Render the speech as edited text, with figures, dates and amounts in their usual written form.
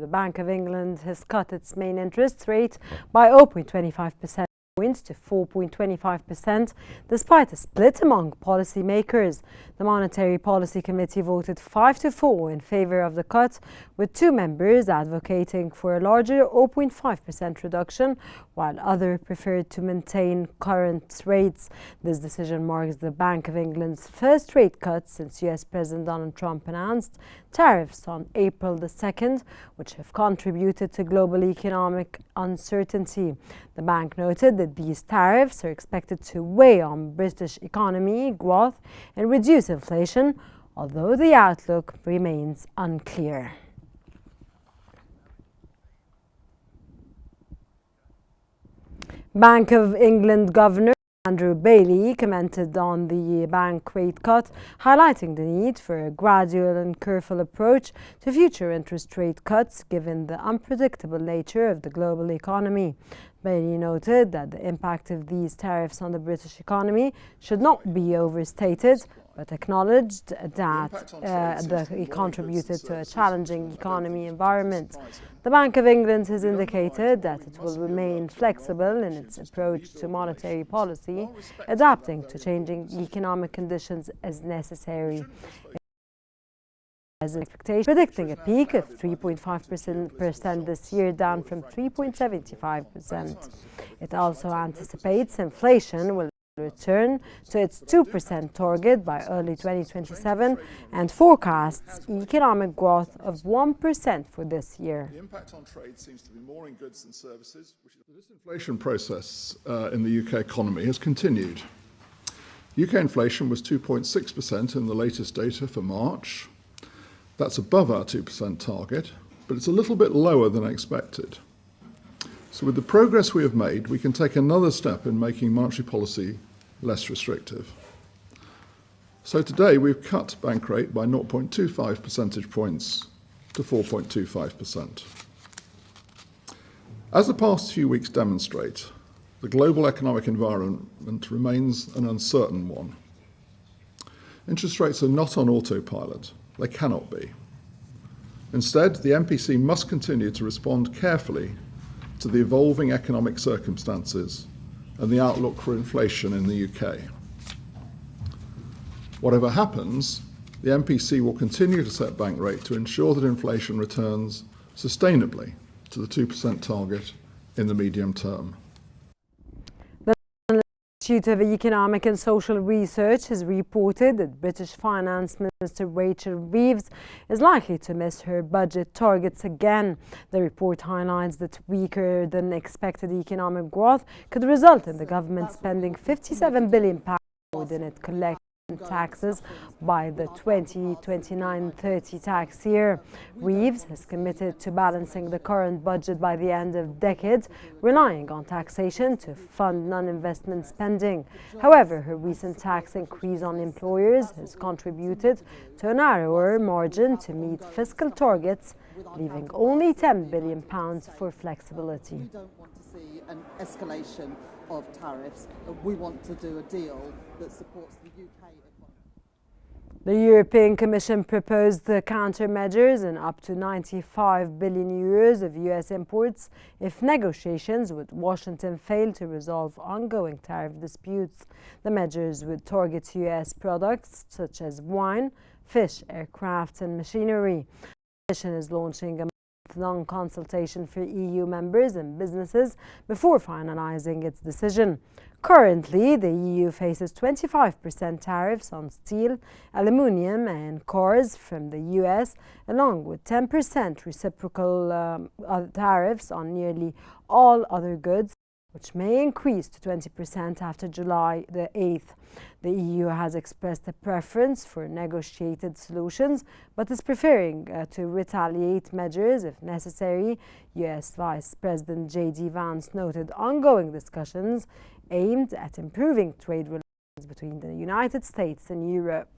the Bank of England has cut its main interest rate by 0.25% points to 4.25%, despite a split among policymakers. The Monetary Policy Committee voted 5-4 in favour of the cut, with 2 members advocating for a larger 0.5% reduction, while others preferred to maintain current rates. This decision marks the Bank of England's first rate cut since US President Donald Trump announced tariffs on April the 2nd, which have contributed to global economic uncertainty. The bank noted that these tariffs are expected to weigh on British economy growth and reduce inflation, although the outlook remains unclear. Bank of England Governor Andrew Bailey commented on the bank rate cut, highlighting the need for a gradual and careful approach to future interest rate cuts given the unpredictable nature of the global economy. Bailey noted that the impact of these tariffs on the British economy should not be overstated, but acknowledged that it contributed to a challenging economy environment. The Bank of England has indicated that it will remain flexible in its approach to monetary policy, adapting to changing economic conditions as necessary. As an expectation, predicting a peak of 3.5% this year, down from 3.75%. It also anticipates inflation will return to its 2% target by early 2027 and forecasts economic growth of 1% for this year. The impact on trade seems to be more in goods than services. The disinflation process in the UK economy has continued. UK inflation was 2.6% in the latest data for March. That's above our 2% target, but it's a little bit lower than expected. So with the progress we have made, we can take another step in making monetary policy less restrictive. So today we've cut bank rate by 0.25 percentage points to 4.25%. As the past few weeks demonstrate, the global economic environment remains an uncertain one. Interest rates are not on autopilot. They cannot be. Instead, the MPC must continue to respond carefully to the evolving economic circumstances and the outlook for inflation in the UK. Whatever happens, the MPC will continue to set bank rate to ensure that inflation returns sustainably to the 2% target in the medium term. The Institute of Economic and Social Research has reported that British Finance Minister Rachel Reeves is likely to miss her budget targets again. The report highlights that weaker than expected economic growth could result in the government spending £57 billion more than it collects taxes by the 2029-30 tax year. Reeves has committed to balancing the current budget by the end of the decade, relying on taxation to fund non-investment spending. However, her recent tax increase on employers has contributed to a narrower margin to meet fiscal targets, leaving only £10 billion for flexibility. We don't want to see an escalation of tariffs. We want to do a deal that supports the UK economy. The European Commission proposed the countermeasures and up to €95 billion of US imports if negotiations with Washington fail to resolve ongoing tariff disputes. The measures would target US products such as wine, fish, aircraft and machinery. The Commission is launching a long consultation for EU members and businesses before finalizing its decision. Currently, the EU faces 25% tariffs on steel, aluminium and cars from the US, along with 10% reciprocal tariffs on nearly all other goods, which may increase to 20% after July the 8th. The EU has expressed a preference for negotiated solutions, but is preferring to retaliate measures if necessary. US Vice President J.D. Vance noted ongoing discussions aimed at improving trade relations between the United States and Europe.